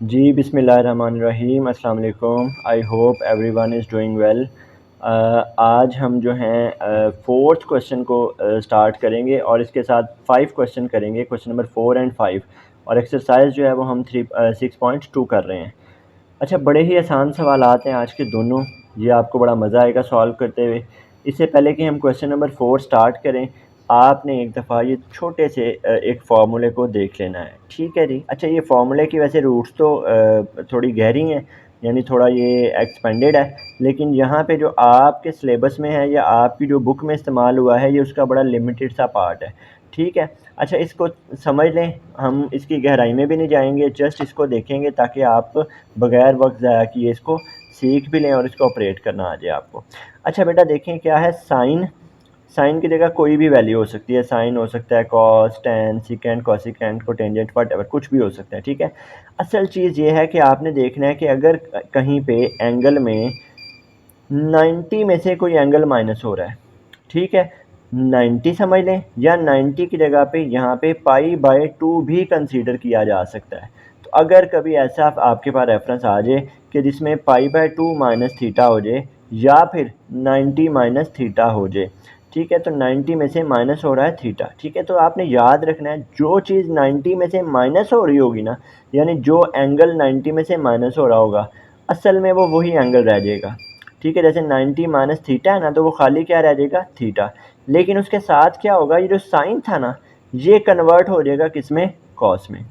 जी बिस्मिल्लाहिर्रहमानिर्रहीम अस्सलाम वालेकुम। I hope everyone is doing well. आज हम जो हैं फोर्थ क्वेश्चन को स्टार्ट करेंगे और इसके साथ 5 क्वेश्चन करेंगे, क्वेश्चन नंबर 4 एंड 5। और एक्सरसाइज जो है वो हम 6.2 कर रहे हैं। अच्छा, बड़े ही आसान सवालात हैं आज के दोनों। ये आपको बड़ा मज़ा आएगा सॉल्व करते हुए। इससे पहले कि हम क्वेश्चन नंबर 4 स्टार्ट करें, आपने एक दफ़ा ये छोटे से एक फ़ॉर्मूले को देख लेना है, ठीक है जी। अच्छा, ये फ़ॉर्मूले की वैसे रूट्स तो थोड़ी गहरी हैं, यानी थोड़ा ये एक्सपेंडेड है, लेकिन यहाँ पे जो आपके सिलेबस में है या आपकी जो बुक में इस्तेमाल हुआ है, ये उसका बड़ा लिमिटेड सा पार्ट है, ठीक है। अच्छा, इसको समझ लें, हम इसकी गहराई में भी नहीं जाएंगे, जस्ट इसको देखेंगे ताकि आप बगैर वक्त ज़ाया किए इसको सीख भी लें और इसको ऑपरेट करना आ जाए आपको। अच्छा बेटा, देखें क्या है। साइन, साइन की जगह कोई भी वैल्यू हो सकती है। साइन हो सकता है cos, tan, secant, cosecant, cotangent, whatever, कुछ भी हो सकता है, ठीक है। असल चीज़ ये है कि आपने देखना है कि अगर कहीं पे एंगल में 90 में से कोई एंगल माइनस हो रहा है, ठीक है, 90 समझ लें, या 90 की जगह पे यहाँ पे π/2 भी कंसीडर किया जा सकता है। तो अगर कभी ऐसा आपके पास रेफरेंस आ जाए कि जिसमें π/2 माइनस थीटा हो जाए या फिर 90 माइनस थीटा हो जाए, ठीक है, तो 90 में से माइनस हो रहा है थीटा, ठीक है। तो आपने याद रखना है, जो चीज़ 90 में से माइनस हो रही होगी ना, यानी जो एंगल 90 में से माइनस हो रहा होगा, असल में वो वही एंगल रह जाएगा, ठीक है। जैसे 90 माइनस थीटा है ना, तो वो खाली क्या रह जाएगा, थीटा। लेकिन उसके साथ क्या होगा, ये जो साइन था ना, ये कन्वर्ट हो जाएगा किस में, कॉस में।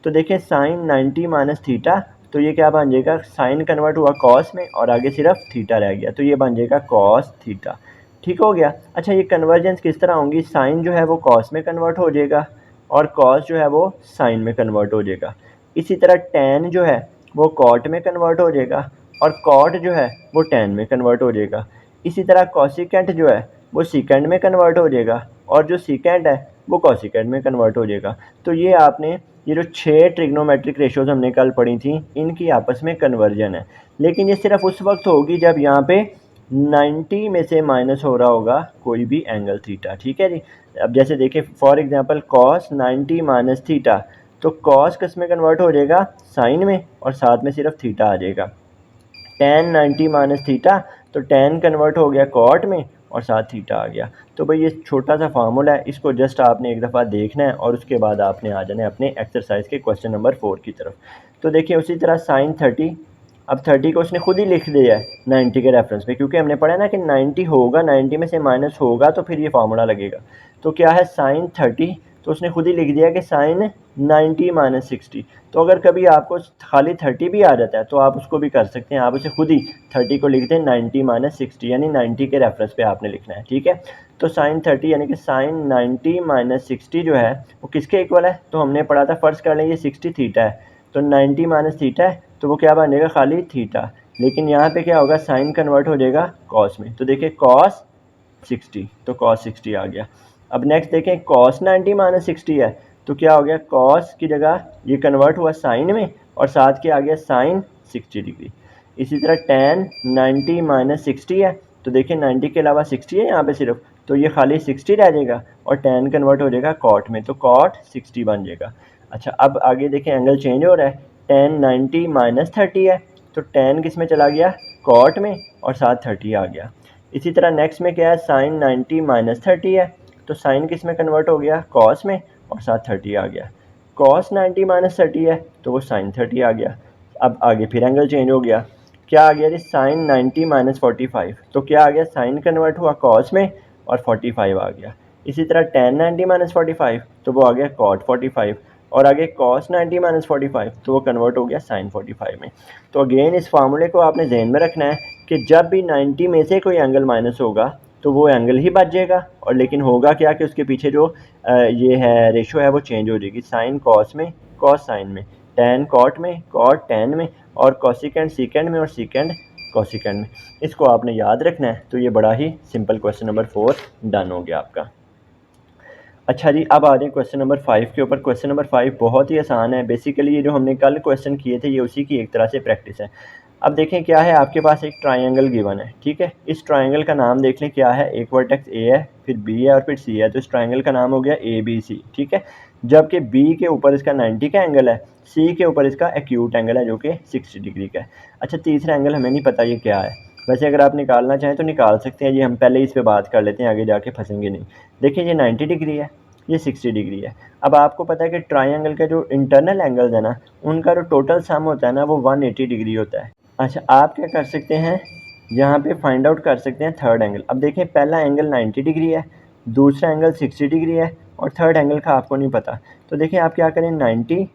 तो देखिए साइन 90 माइनस थीटा, तो ये क्या बन जाएगा, साइन कन्वर्ट हुआ कॉस में और आगे सिर्फ थीटा रह गया, तो ये बन जाएगा कॉस थीटा, ठीक हो गया। अच्छा, ये कन्वर्जेंस किस तरह होंगी, साइन जो है वो कॉस में कन्वर्ट हो जाएगा और कॉस जो है वो साइन में कन्वर्ट हो जाएगा। इसी तरह टैन जो है वो कॉट में कन्वर्ट हो जाएगा और कॉट जो है वो टैन में कन्वर्ट हो जाएगा। इसी तरह कॉसिकेंट जो है वो सीकेंड में कन्वर्ट हो जाएगा और जो सीकेंड है वो कॉसिकेंड में कन्वर्ट हो जाएगा। तो ये आपने, ये जो 6 ट्रिग्नोमेट्रिक रेशियोज हमने कल पढ़ी थी, इनकी आपस में कन्वर्जन है। लेकिन ये सिर्फ उस वक्त होगी जब यहाँ पे 90 में से माइनस हो रहा होगा कोई भी एंगल थीटा, ठीक है जी। अब जैसे देखिए for example cos 90 minus theta, तो कॉस किस में कन्वर्ट हो जाएगा, साइन में, और साथ में सिर्फ थीटा आ जाएगा। टेन 90 माइनस थीटा, तो टेन कन्वर्ट हो गया कॉट में और साथ थीटा आ गया। तो भाई ये छोटा सा फार्मूला है, इसको जस्ट आपने एक दफ़ा देखना है और उसके बाद आपने आ जाना है अपने एक्सरसाइज के क्वेश्चन नंबर 4 की तरफ। तो देखिए उसी तरह साइन 30, अब 30 को उसने खुद ही लिख दिया है 90 के रेफरेंस पे, क्योंकि हमने पढ़ा है ना कि 90 होगा, 90 में से माइनस होगा तो फिर ये फार्मूला लगेगा। तो क्या है साइन 30, तो उसने खुद ही लिख दिया कि साइन 90 माइनस 60। तो अगर कभी आपको खाली 30 भी आ जाता है तो आप उसको भी कर सकते हैं, आप उसे खुद ही 30 को लिख दें 90 माइनस 60, यानी 90 के रेफरेंस पे आपने लिखना है, ठीक है। तो साइन 30 यानी कि साइन 90 माइनस 60 जो है वो किसके इक्वल है, तो हमने पढ़ा था, फर्स्ट कर लें ये 60 थीटा है, तो 90 माइनस थीटा है, तो वो क्या बन जाएगा, खाली थीटा। लेकिन यहाँ पे क्या होगा, साइन कन्वर्ट हो जाएगा कॉस में, तो देखिए कॉस 60, तो कॉस 60 आ गया। अब नेक्स्ट देखें, कॉस 90 माइनस 60 है, तो क्या हो गया, कॉस की जगह ये कन्वर्ट हुआ साइन में और साथ के आ गया साइन 60 डिग्री। इसी तरह टेन 90 माइनस 60 है, तो देखिए 90 के अलावा 60 है यहाँ पे सिर्फ, तो ये खाली 60 रह जाएगा और टेन कन्वर्ट हो जाएगा कॉट में, तो कॉट 60 बन जाएगा। अच्छा, अब आगे देखें एंगल चेंज हो रहा है, टेन 90 माइनस 30 है, तो टेन किस में चला गया, कॉट में, और साथ 30 आ गया। इसी तरह नेक्स्ट में क्या है, साइन 90 माइनस 30 है, तो साइन किस में कन्वर्ट हो गया, कॉस में, और साथ 30 आ गया। कॉस 90 माइनस 30 है, तो वो साइन 30 आ गया। अब आगे फिर एंगल चेंज हो गया, क्या आ गया जी, साइन 90 माइनस 45, तो क्या आ गया, साइन कन्वर्ट हुआ कॉस में और 45 आ गया। इसी तरह टेन 90 माइनस 45, तो वो आ गया कॉट 45, और आगे कॉस 90 माइनस 45, तो वो कन्वर्ट हो गया साइन 45 में। तो अगेन इस फार्मूले को आपने ध्यान में रखना है कि जब भी 90 में से कोई एंगल माइनस होगा तो वो एंगल ही बच जाएगा, और लेकिन होगा क्या कि उसके पीछे जो ये है रेशो है वो चेंज हो जाएगी, साइन कॉस में, कॉस साइन में, टेन कॉट में, कॉट टेन में, और कॉसिकेंड सीकेंड में, और सीकेंड कॉसिकेंड में। इसको आपने याद रखना है। तो ये बड़ा ही सिंपल क्वेश्चन नंबर 4 डन हो गया आपका। अच्छा जी, अब आ रहे हैं क्वेश्चन नंबर 5 के ऊपर। क्वेश्चन नंबर 5 बहुत ही आसान है, बेसिकली ये जो हमने कल क्वेश्चन किए थे ये उसी की एक तरह से प्रैक्टिस है। अब देखें क्या है, आपके पास एक ट्रायंगल गिवन है, ठीक है। इस ट्रायंगल का नाम देख लें क्या है, एक वर्टेक्स ए है, फिर बी है और फिर सी है, तो इस ट्रायंगल का नाम हो गया ए बी सी, ठीक है। जबकि बी के ऊपर इसका 90 का एंगल है, सी के ऊपर इसका एक्यूट एंगल है जो कि 60 डिग्री का है। अच्छा, तीसरा एंगल हमें नहीं पता ये क्या है, वैसे अगर आप निकालना चाहें तो निकाल सकते हैं, ये हम पहले इस पे बात कर लेते हैं, आगे जाके फंसेंगे नहीं। देखिए ये 90 डिग्री है, ये 60 डिग्री है। अब आपको पता है कि ट्राइंगल का जो इंटरनल एंगल्स है ना, उनका जो टोटल सम होता है ना वो 180 डिग्री होता है। अच्छा, आप क्या कर सकते हैं, यहाँ पे फाइंड आउट कर सकते हैं थर्ड एंगल। अब देखिए पहला एंगल 90 डिग्री है, दूसरा एंगल 60 डिग्री है, और थर्ड एंगल का आपको नहीं पता। तो देखिए आप क्या करें, 90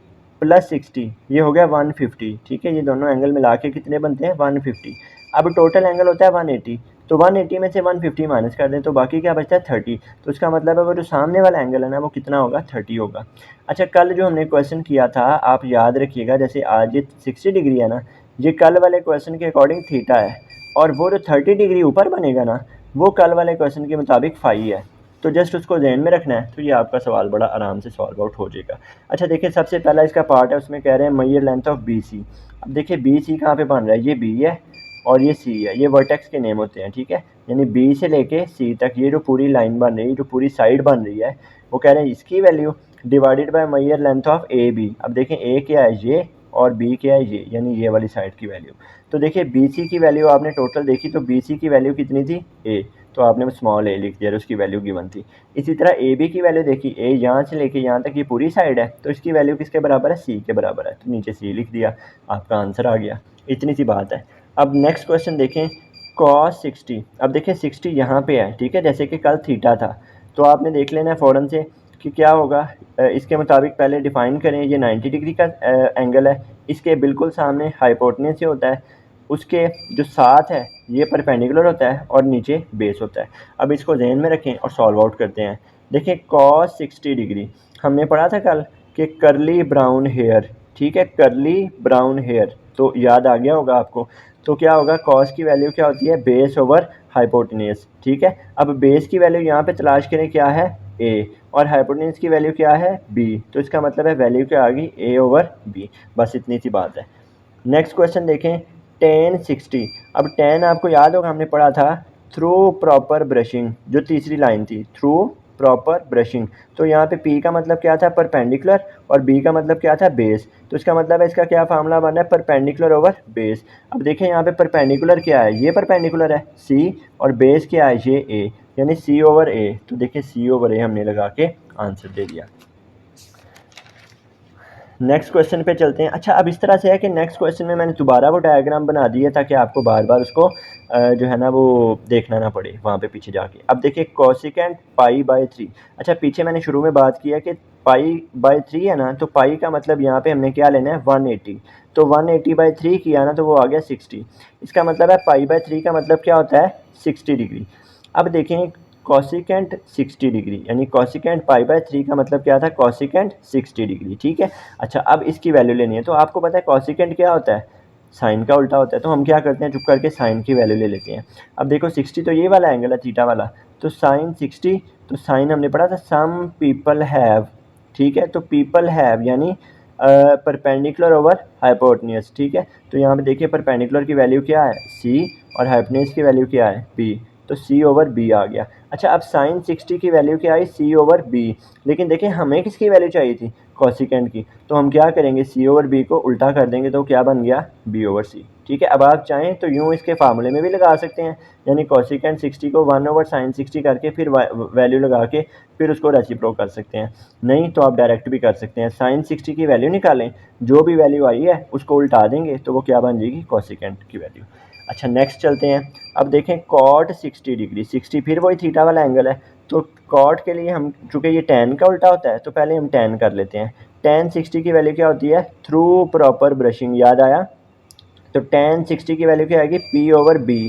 प्लस 60 ये हो गया 150, ठीक है, ये दोनों एंगल मिला के कितने बनते हैं, 150। अब टोटल एंगल होता है 180, तो 180 में से 150 माइनस कर दें तो बाकी क्या बचता है, 30। तो इसका मतलब है वो जो सामने वाला एंगल है ना वो कितना होगा, 30 होगा। अच्छा, कल जो हमने क्वेश्चन किया था आप याद रखिएगा, जैसे आज ये 60 डिग्री है ना, ये कल वाले क्वेश्चन के अकॉर्डिंग थीटा है, और वो जो 30 डिग्री ऊपर बनेगा ना वो कल वाले क्वेश्चन के मुताबिक फाई है। तो जस्ट उसको ध्यान में रखना है, तो ये आपका सवाल बड़ा आराम से सॉल्व आउट हो जाएगा। अच्छा देखिए, सबसे पहला इसका पार्ट है, उसमें कह रहे हैं major length of B C. अब देखिए बी सी कहाँ पे बन रहा है, ये बी है और ये सी है, ये वर्टेक्स के नेम होते हैं, ठीक है। यानी बी से लेके सी तक ये जो पूरी लाइन बन रही है, जो पूरी साइड बन रही है, वो कह रहे हैं इसकी value divided by major length of A B. अब देखें ए क्या है, ये, और बी क्या है, ये, यानी ये वाली साइड की वैल्यू। तो देखिए बी सी की वैल्यू आपने टोटल देखी, तो बी सी की वैल्यू कितनी थी, ए, तो आपने स्मॉल ए लिख दिया, उसकी वैल्यू गिवन थी। इसी तरह ए बी की वैल्यू देखी, ए यहाँ से लेके यहाँ तक ये पूरी साइड है, तो इसकी वैल्यू किसके बराबर है, सी के बराबर है, तो नीचे सी लिख दिया, आपका आंसर आ गया। इतनी सी बात है। अब नेक्स्ट क्वेश्चन देखें, cos 60। अब देखिए 60 यहाँ पे है, ठीक है, जैसे कि कल थीटा था, तो आपने देख लेना है फ़ौरन से कि क्या होगा। इसके मुताबिक पहले डिफाइन करें, ये 90 डिग्री का एंगल है, इसके बिल्कुल सामने हाइपोटेन्यूज से होता है, उसके जो साथ है ये परपेंडिकुलर होता है और नीचे बेस होता है। अब इसको ध्यान में रखें और सॉल्व आउट करते हैं। देखिए cos 60 डिग्री हमने पढ़ा था कल कि करली ब्राउन हेयर, ठीक है, करली ब्राउन हेयर, तो याद आ गया होगा आपको। तो क्या होगा, cos की वैल्यू क्या होती है, बेस ओवर हाइपोटेन्यूज, ठीक है। अब बेस की वैल्यू यहाँ पे तलाश करें, क्या है, a, और हाइपोटेन्यूज की वैल्यू क्या है, b, तो इसका मतलब है वैल्यू क्या आ गई, a ओवर b। बस इतनी सी बात है। नेक्स्ट क्वेश्चन देखें, tan 60। अब tan आपको याद होगा हमने पढ़ा था थ्रू प्रॉपर ब्रशिंग, जो तीसरी लाइन थी, थ्रू प्रॉपर ब्रशिंग। तो यहाँ पे P का मतलब क्या था, परपेंडिकुलर, और B का मतलब क्या था, बेस। तो इसका मतलब है इसका क्या फार्मूला बना है, परपेंडिकुलर ओवर बेस। अब देखें यहाँ पे परपेंडिकुलर क्या है, ये परपेंडिकुलर है C, और बेस क्या है, ये A, यानी C ओवर A। तो देखिए C ओवर A हमने लगा के आंसर दे दिया। नेक्स्ट क्वेश्चन पे चलते हैं। अच्छा, अब इस तरह से है कि नेक्स्ट क्वेश्चन में मैंने दोबारा वो डायग्राम बना दिया ताकि आपको बार बार उसको जो है ना वो देखना ना पड़े वहाँ पे पीछे जाके। अब देखिए कोसिकेंट पाई बाय 3। अच्छा, पीछे मैंने शुरू में बात किया कि पाई बाय 3 है ना, तो पाई का मतलब यहाँ पे हमने क्या लेना है, 180। तो 180 बाई 3 किया ना तो वो आ गया 60। इसका मतलब है पाई बाय 3 का मतलब क्या होता है, 60 डिग्री। अब देखें कॉसिकेंट 60 डिग्री, यानी कॉसिकेंट पाई बाय 3 का मतलब क्या था, कॉसिकेंट 60 डिग्री, ठीक है। अच्छा, अब इसकी वैल्यू लेनी है, तो आपको पता है कॉसिकेंट क्या होता है, साइन का उल्टा होता है। तो हम क्या करते हैं, चुप करके साइन की वैल्यू ले लेते हैं। अब देखो 60 तो ये वाला एंगल है, थीटा वाला, तो साइन 60, तो साइन हमने पढ़ा था सम पीपल हैव, ठीक है, तो पीपल हैव यानी परपेंडिकुलर ओवर हाइपोटेन्यूज, ठीक है। तो यहाँ पे देखिए परपेंडिकुलर की वैल्यू क्या है, सी, और हाइपोटेन्यूज की वैल्यू क्या है, बी, तो सी ओवर बी आ गया। अच्छा, अब साइन 60 की वैल्यू क्या आई, सी ओवर बी, लेकिन देखिए हमें किसकी वैल्यू चाहिए थी, कॉसिकेंट की। तो हम क्या करेंगे, सी ओवर बी को उल्टा कर देंगे, तो क्या बन गया, बी ओवर सी, ठीक है। अब आप चाहें तो यूँ इसके फार्मूले में भी लगा सकते हैं, यानी कॉसिकेंट 60 को 1 ओवर साइन 60 करके फिर वैल्यू लगा के फिर उसको रेसिप्रोक कर सकते हैं। नहीं तो आप डायरेक्ट भी कर सकते हैं, साइन 60 की वैल्यू निकालें, जो भी वैल्यू आई है उसको उल्टा देंगे तो वो क्या बन जाएगी, कॉसिकेंट की वैल्यू। अच्छा, नेक्स्ट चलते हैं। अब देखें कॉट 60 डिग्री, 60 फिर वही थीटा वाला एंगल है, तो कॉट के लिए हम, चूँकि ये tan का उल्टा होता है, तो पहले हम tan कर लेते हैं। tan 60 की वैल्यू क्या होती है, थ्रू प्रॉपर ब्रशिंग, याद आया। तो tan 60 की वैल्यू क्या आएगी, p ओवर b।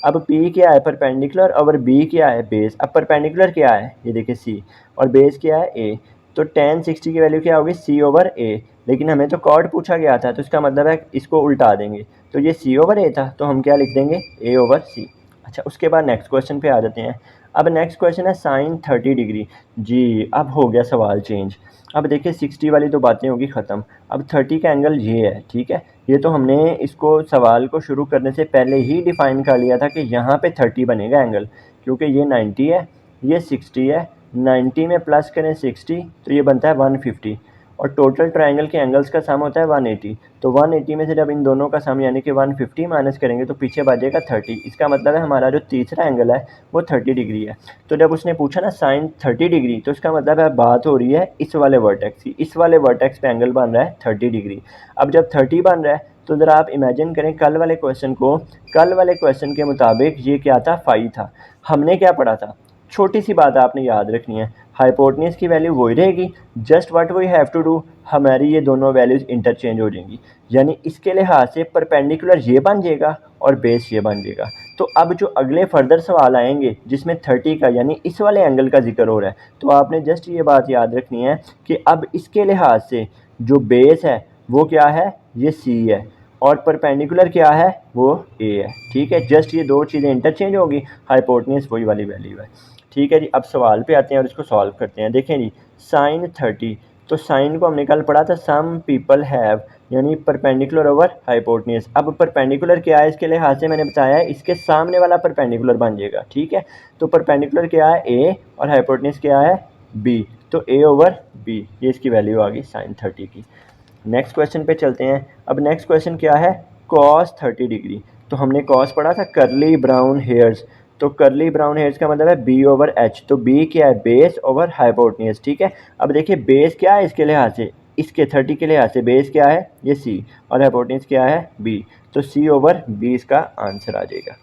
अब p क्या है, परपेंडिकुलर, ओवर b क्या है, बेस। अब परपेंडिकुलर क्या है, ये देखिए c, और बेस क्या है a। तो tan 60 की वैल्यू क्या होगी, c ओवर a, लेकिन हमें तो कॉट पूछा गया था, तो इसका मतलब है इसको उल्टा देंगे, तो ये c ओवर a था, तो हम क्या लिख देंगे, a ओवर c। अच्छा, उसके बाद नेक्स्ट क्वेश्चन पे आ जाते हैं। अब नेक्स्ट क्वेश्चन है साइन 30 डिग्री। जी, अब हो गया सवाल चेंज। अब देखिए 60 वाली तो बातें होगी ख़त्म, अब 30 का एंगल ये है, ठीक है। ये तो हमने इसको सवाल को शुरू करने से पहले ही डिफ़ाइन कर लिया था कि यहाँ पे 30 बनेगा एंगल, क्योंकि ये 90 है, ये 60 है, 90 में प्लस करें 60 तो ये बनता है 150, और टोटल ट्रायंगल के एंगल्स का सम होता है 180। तो 180 में से जब इन दोनों का सम यानी कि 150 माइनस करेंगे तो पीछे बचेगा 30। इसका मतलब है हमारा जो तीसरा एंगल है वो 30 डिग्री है। तो जब उसने पूछा ना साइन 30 डिग्री, तो इसका मतलब है बात हो रही है इस वाले वर्टेक्स की, इस वाले वर्टेक्स पे एंगल बन रहा है 30 डिग्री। अब जब 30 बन रहा है तो ज़रा आप इमेजिन करें कल वाले क्वेश्चन को, कल वाले क्वेश्चन के मुताबिक ये क्या था, फाई था। हमने क्या पढ़ा था, छोटी सी बात आपने याद रखनी है, हाइपोटेन्यूज की वैल्यू वही रहेगी, just what we have to do, हमारी ये दोनों वैल्यूज इंटरचेंज हो जाएंगी। यानी इसके लिहाज से परपेंडिकुलर ये बन जाएगा और बेस ये बन जाएगा। तो अब जो अगले फर्दर सवाल आएंगे जिसमें 30 का यानी इस वाले एंगल का जिक्र हो रहा है, तो आपने जस्ट ये बात याद रखनी है कि अब इसके लिहाज से जो बेस है वो क्या है, ये सी है, और परपेंडिकुलर क्या है, वो ए है। ठीक है, जस्ट ये दो चीज़ें इंटरचेंज होगी, हाइपोटेन्यूज वही वाली वैल्यू है। ठीक है जी, अब सवाल पे आते हैं और इसको सॉल्व करते हैं। देखें जी, साइन 30, तो साइन को हमने कल पढ़ा था सम पीपल हैव, यानी परपेंडिकुलर ओवर हाइपोटेन्यूज। अब परपेंडिकुलर क्या है इसके लिहाज से मैंने बताया है, इसके सामने वाला परपेंडिकुलर बन जाएगा। ठीक है, तो परपेंडिकुलर क्या है, ए, और हाइपोटेन्यूज क्या है, बी, तो ए ओवर बी, ये इसकी वैल्यू आ गई साइन 30 की। नेक्स्ट क्वेश्चन पे चलते हैं। अब नेक्स्ट क्वेश्चन क्या है, कॉस 30 डिग्री। तो हमने कॉस पढ़ा था कर्ली ब्राउन हेयर्स, तो कर्ली ब्राउन हेयर्स का मतलब है बी ओवर एच, तो बी क्या है, बेस ओवर हाइपोटेन्यूज। ठीक है, अब देखिए बेस क्या है इसके लिहाज से, इसके 30 के लिहाज से बेस क्या है, ये सी, और हाइपोटेन्यूज क्या है, बी, तो सी ओवर बी इसका आंसर आ जाएगा।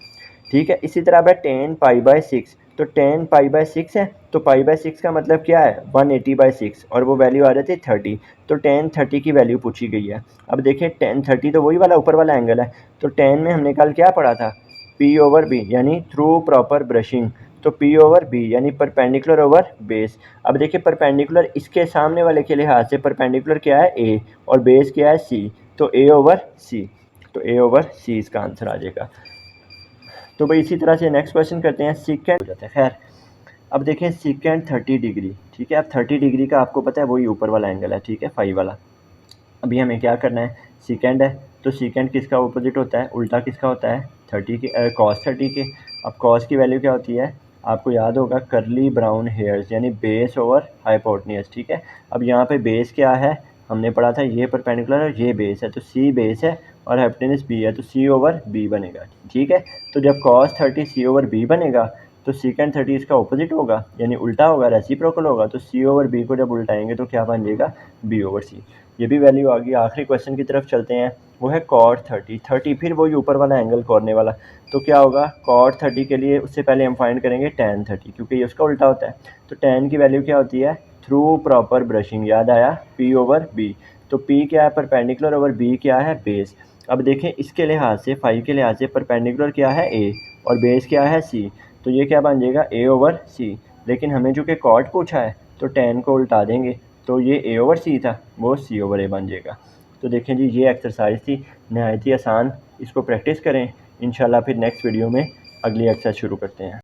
ठीक है, इसी तरह है 10 पाई बाय 6, तो 10 पाई बाय 6 है, तो पाई बाय 6 का मतलब क्या है, 180/6, और वो वैल्यू आ रही थी 30, तो 10 30 की वैल्यू पूछी गई है। अब देखिए 10 30 तो वही वाला ऊपर वाला एंगल है, तो 10 में हमने कल क्या पढ़ा था, पी ओवर बी, यानी थ्रू प्रॉपर ब्रशिंग, तो पी ओवर बी यानी परपेंडिकुलर ओवर बेस। अब देखिए परपेंडिकुलर इसके सामने वाले के लिहाज से परपेंडिकुलर क्या है, ए, और बेस क्या है, सी, तो ए ओवर सी, तो ए ओवर सी इसका आंसर आ जाएगा। तो भाई इसी तरह से नेक्स्ट क्वेश्चन करते हैं, सीकेंड हो जाता है। खैर अब देखें सीकेंड 30 डिग्री। ठीक है, अब 30 डिग्री का आपको पता है वही ऊपर वाला एंगल है, ठीक है, फाइव वाला। अभी हमें क्या करना है, सीकेंड है, तो सीकेंड किसका अपोजिट होता है, उल्टा किसका होता है, 30 के, कॉस 30 के। अब कॉस की वैल्यू क्या होती है, आपको याद होगा कर्ली ब्राउन हेयर्स, यानी बेस ओवर हाइपोटेन्यूज। ठीक है, अब यहाँ पे बेस क्या है, हमने पढ़ा था ये परपेंडिकुलर और ये बेस है, तो सी बेस है और हाइपोटेन्यूज बी है, तो सी ओवर बी बनेगा। ठीक है, तो जब कॉस 30 सी ओवर बी बनेगा तो सीकेंड 30 इसका ऑपोजिट होगा, यानी उल्टा होगा, रेसिप्रोकल होगा, तो सी ओवर बी को जब उल्टाएंगे तो क्या बन जाएगा, बी ओवर सी। ये भी वैल्यू आ गई। आखिरी क्वेश्चन की तरफ चलते हैं, वो है कॉट 30, फिर वही ऊपर वाला एंगल कोरने वाला। तो क्या होगा, कॉट 30 के लिए उससे पहले हम फाइंड करेंगे tan 30, क्योंकि ये उसका उल्टा होता है। तो tan की वैल्यू क्या होती है, थ्रू प्रॉपर ब्रशिंग, याद आया, p ओवर b, तो p क्या है, परपेंडिकुलर ओवर b क्या है, बेस। अब देखें इसके लिहाज से, फाइव के लिहाज से परपेंडिकुलर क्या है, a, और बेस क्या है, c, तो ये क्या बन जाएगा, a ओवर c। लेकिन हमें जो कि कॉट पूछा है तो tan को उल्टा देंगे, तो ये a ओवर c था, वो c ओवर a बन जाएगा। तो देखें जी, ये एक्सरसाइज थी नहायत ही आसान, इसको प्रैक्टिस करें। इंशाल्लाह फिर नेक्स्ट वीडियो में अगली एक्सरसाइज शुरू करते हैं।